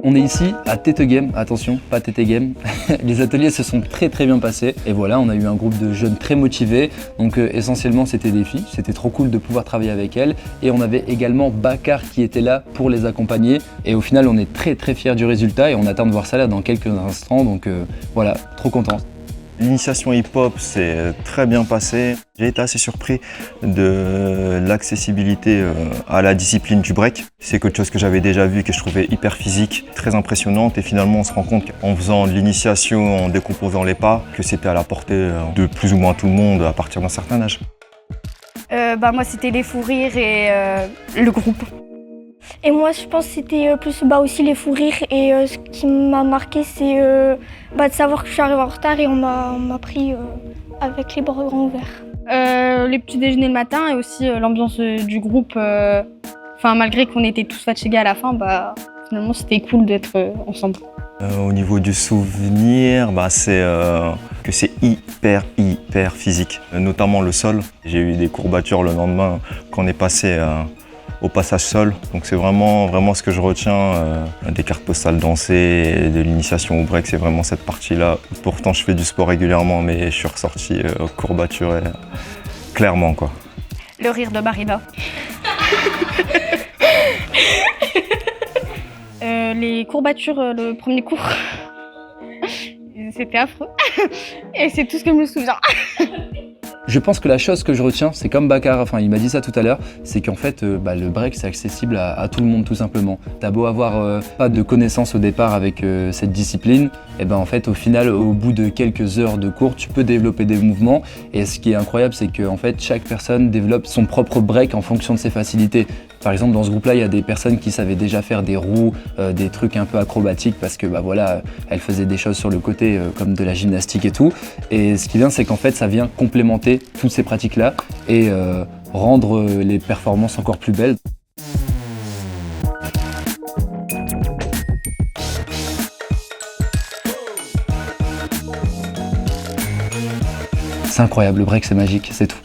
On est ici à Tete Game, attention, pas Tete Game. Les ateliers se sont très bien passés et voilà, on a eu un groupe de jeunes très motivés. Donc essentiellement c'était des filles, c'était trop cool de pouvoir travailler avec elles. Et on avait également Bakar qui était là pour les accompagner. Et au final on est très fiers du résultat et on attend de voir ça là dans quelques instants. Donc voilà, trop content. L'initiation hip-hop s'est très bien passée. J'ai été assez surpris de l'accessibilité à la discipline du break. C'est quelque chose que j'avais déjà vu, que je trouvais hyper physique, très impressionnante. Et finalement, on se rend compte qu'en faisant de l'initiation, en décomposant les pas, que c'était à la portée de plus ou moins tout le monde à partir d'un certain âge. Moi, c'était les fous rires et le groupe. Et moi, je pense que c'était plus aussi les fous rires. Et ce qui m'a marqué, c'est de savoir que je suis arrivée en retard et on m'a pris avec les bras grands ouverts. Les petits déjeuners le matin et aussi l'ambiance du groupe. Malgré qu'on était tous fatigués à la fin, finalement, c'était cool d'être ensemble. Au niveau du souvenir, c'est que c'est hyper physique, notamment le sol. J'ai eu des courbatures le lendemain quand on est passé au passage sol. Donc c'est vraiment ce que je retiens des cartes postales dansées et de l'initiation au break, c'est vraiment cette partie-là. Pourtant je fais du sport régulièrement, mais je suis ressorti courbaturé, clairement quoi. Le rire de Marina. Les courbatures, le premier cours, c'était affreux. Et c'est tout ce que je me souviens. Je pense que la chose que je retiens, c'est comme Bakar, il m'a dit ça tout à l'heure, c'est qu'en fait le break c'est accessible à tout le monde tout simplement. T'as beau avoir pas de connaissances au départ avec cette discipline, et en fait au final au bout de quelques heures de cours tu peux développer des mouvements et ce qui est incroyable c'est que en fait chaque personne développe son propre break en fonction de ses facilités. Par exemple dans ce groupe là il y a des personnes qui savaient déjà faire des roues, des trucs un peu acrobatiques parce que elles faisaient des choses sur le côté comme de la gymnastique et tout. Et ce qui vient c'est qu'en fait ça vient complémenter toutes ces pratiques-là et rendre les performances encore plus belles. C'est incroyable, le break c'est magique, c'est tout.